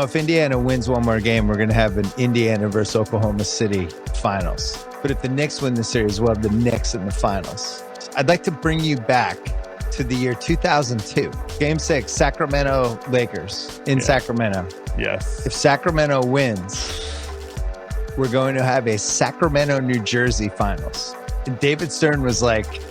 If Indiana wins one more game, we're going to have an Indiana versus Oklahoma City finals. But if the Knicks win the series, we'll have the Knicks in the finals. I'd like to bring you back to the year 2002. Game 6, Sacramento Lakers in Sacramento. Yes. If Sacramento wins, we're going to have a Sacramento, New Jersey finals. And David Stern was like,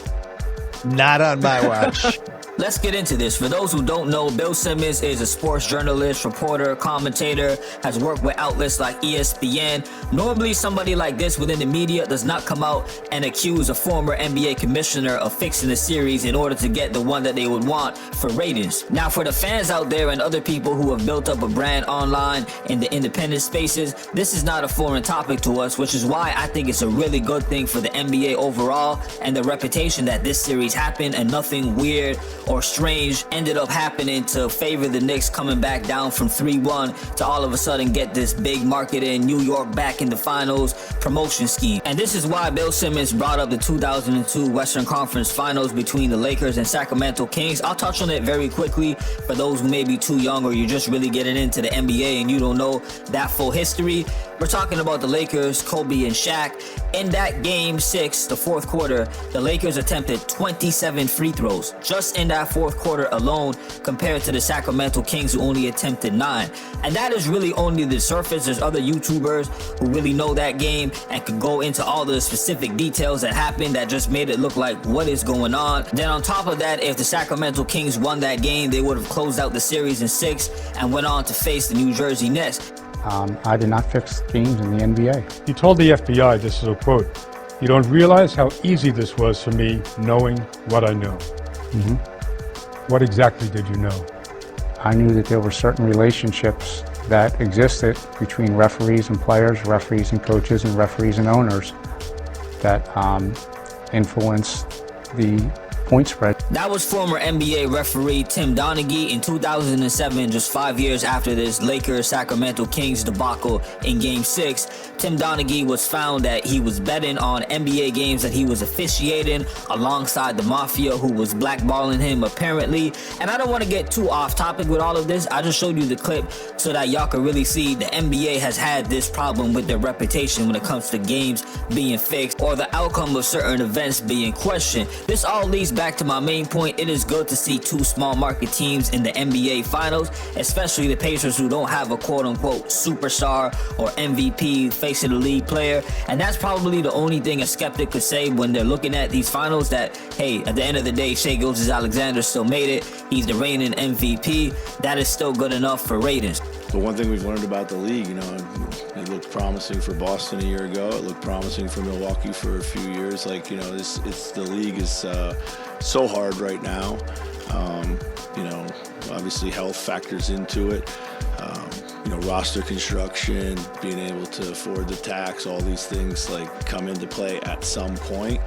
not on my watch. Let's get into this. For those who don't know, Bill Simmons is a sports journalist, reporter, commentator, has worked with outlets like ESPN. Normally, somebody like this within the media does not come out and accuse a former NBA commissioner of fixing the series in order to get the one that they would want for ratings. Now, for the fans out there and other people who have built up a brand online in the independent spaces, this is not a foreign topic to us, which is why I think it's a really good thing for the NBA overall and the reputation that this series happened and nothing weird or strange ended up happening to favor the Knicks coming back down from 3-1 to all of a sudden get this big market in New York back in the finals promotion scheme. And this is why Bill Simmons brought up the 2002 Western Conference Finals between the Lakers and Sacramento Kings. I'll touch on it very quickly for those who may be too young or you're just really getting into the NBA and you don't know that full history. We're talking about the Lakers, Kobe and Shaq. In that game 6, the fourth quarter, the Lakers attempted 27 free throws just in that fourth quarter alone compared to the Sacramento Kings who only attempted 9. And that is really only the surface. There's other YouTubers who really know that game and could go into all the specific details that happened that just made it look like what is going on. Then on top of that, if the Sacramento Kings won that game, they would have closed out the series in 6 and went on to face the New Jersey Nets. I did not fix games in the NBA. He told the FBI, this is a quote, "You don't realize how easy this was for me knowing what I know." Mm-hmm. What exactly did you know? I knew that there were certain relationships that existed between referees and players, referees and coaches, and referees and owners that influenced the point spread. That was former NBA referee Tim Donaghy in 2007, just 5 years after this Lakers-Sacramento Kings debacle in Game 6. Tim Donaghy was found that he was betting on NBA games that he was officiating alongside the Mafia, who was blackballing him apparently. And I don't want to get too off topic with all of this. I just showed you the clip so that y'all can really see the NBA has had this problem with their reputation when it comes to games being fixed or the outcome of certain events being questioned. This all leads back to my main point. It is good to see two small market teams in the NBA finals, especially the Pacers, who don't have a quote-unquote superstar or MVP face of the league player. And that's probably the only thing a skeptic could say when they're looking at these finals, that hey, at the end of the day, gilgeous-alexander still made it. He's the reigning MVP. That is still good enough for ratings. The one thing we've learned about the league, it looked promising for Boston a year ago. It looked promising for Milwaukee for a few years. The league is so hard right now. Obviously health factors into it. Roster construction, being able to afford the tax, all these things come into play at some point.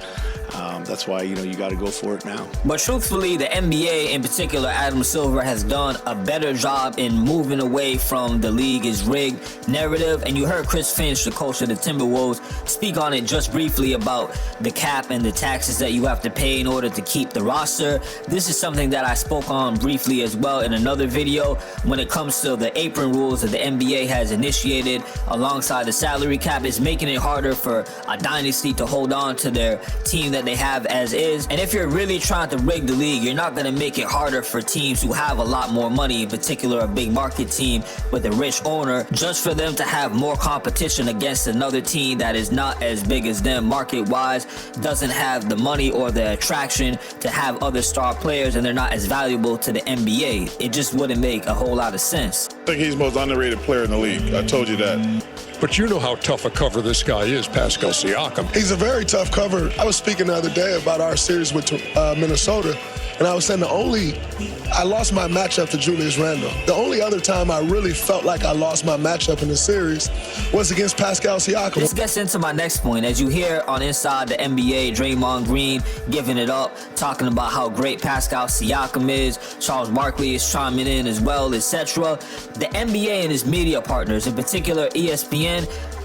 That's why, you got to go for it now. But truthfully, the NBA, in particular, Adam Silver, has done a better job in moving away from the league is rigged narrative. And you heard Chris Finch, the coach of the Timberwolves, speak on it just briefly about the cap and the taxes that you have to pay in order to keep the roster. This is something that I spoke on briefly as well in another video when it comes to the apron rules that the NBA has initiated alongside the salary cap. Is making it harder for a dynasty to hold on to their team that they have as is. And if you're really trying to rig the league, you're not going to make it harder for teams who have a lot more money, in particular a big market team with a rich owner, just for them to have more competition against another team that is not as big as them market-wise, doesn't have the money or the attraction to have other star players, and they're not as valuable to the NBA. It just wouldn't make a whole lot of sense. I think he's the most underrated player in the league. I told you that. But you know how tough a cover this guy is, Pascal Siakam. He's a very tough cover. I was speaking the other day about our series with Minnesota, and I was saying I lost my matchup to Julius Randle. The only other time I really felt like I lost my matchup in the series was against Pascal Siakam. This gets into my next point. As you hear on Inside the NBA, Draymond Green giving it up, talking about how great Pascal Siakam is. Charles Barkley is chiming in as well, etc. The NBA and his media partners, in particular ESPN,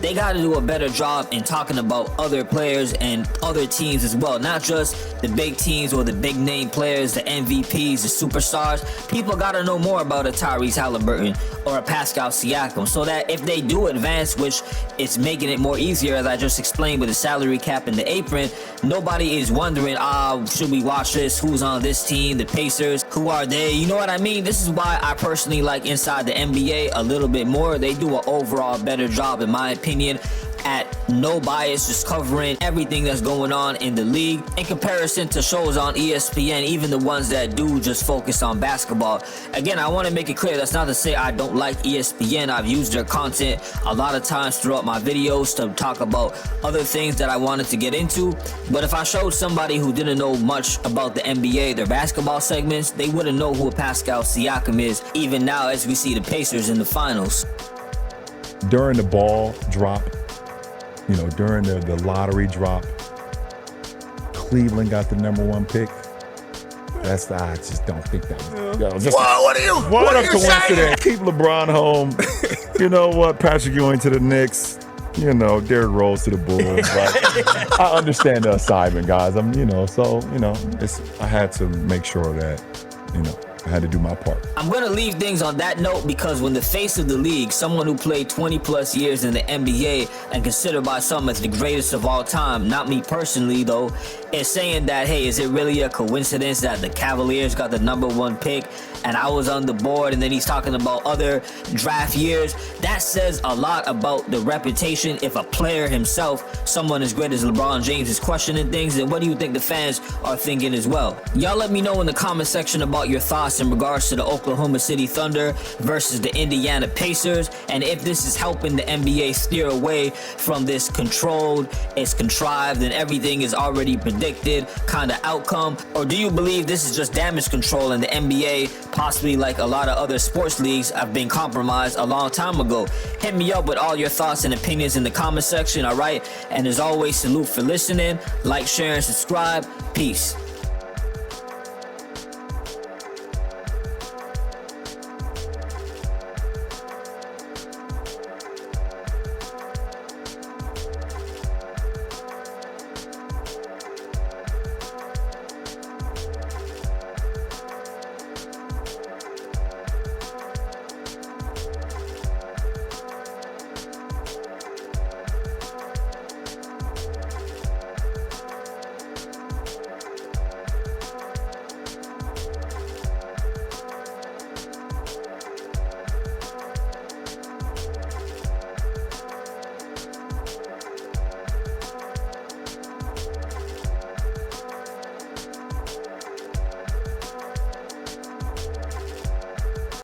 they got to do a better job in talking about other players and other teams as well, not just the big teams or the big name players, the MVPs, the superstars. People got to know more about a Tyrese Halliburton or a Pascal Siakam, so that if they do advance, which it's making it more easier, as I just explained with the salary cap and the apron, nobody is wondering, should we watch this? Who's on this team? The Pacers, who are they? You know what I mean? This is why I personally like Inside the NBA a little bit more. They do an overall better job, in my opinion, at no bias, just covering everything that's going on in the league in comparison to shows on ESPN, even the ones that do just focus on basketball. Again, I want to make it clear, that's not to say I don't like ESPN. I've used their content a lot of times throughout my videos to talk about other things that I wanted to get into, but if I showed somebody who didn't know much about the NBA, their basketball segments, they wouldn't know who Pascal Siakam is, even now as we see the Pacers in the finals. During the ball drop, you know, during the lottery drop, Cleveland got the #1 pick. I just don't think that was what a coincidence. Keep LeBron home. You know what? Patrick Ewing to the Knicks. You know, Derrick Rose to the Bulls. Like, I understand the assignment, guys. I had to make sure that, I had to do my part. I'm going to leave things on that note because when the face of the league, someone who played 20 plus years in the NBA and considered by some as the greatest of all time, not me personally though, is saying that, hey, is it really a coincidence that the Cavaliers got the #1 pick and I was on the board, and then he's talking about other draft years? That says a lot about the reputation. If a player himself, someone as great as LeBron James, is questioning things, then what do you think the fans are thinking as well? Y'all let me know in the comment section about your thoughts in regards to the Oklahoma City Thunder versus the Indiana Pacers, and if this is helping the NBA steer away from this controlled, it's contrived, and everything is already predicted kind of outcome, or do you believe this is just damage control and the NBA, possibly like a lot of other sports leagues, have been compromised a long time ago? Hit me up with all your thoughts and opinions in the comment section, alright? And as always, salute for listening, like, share, and subscribe. Peace.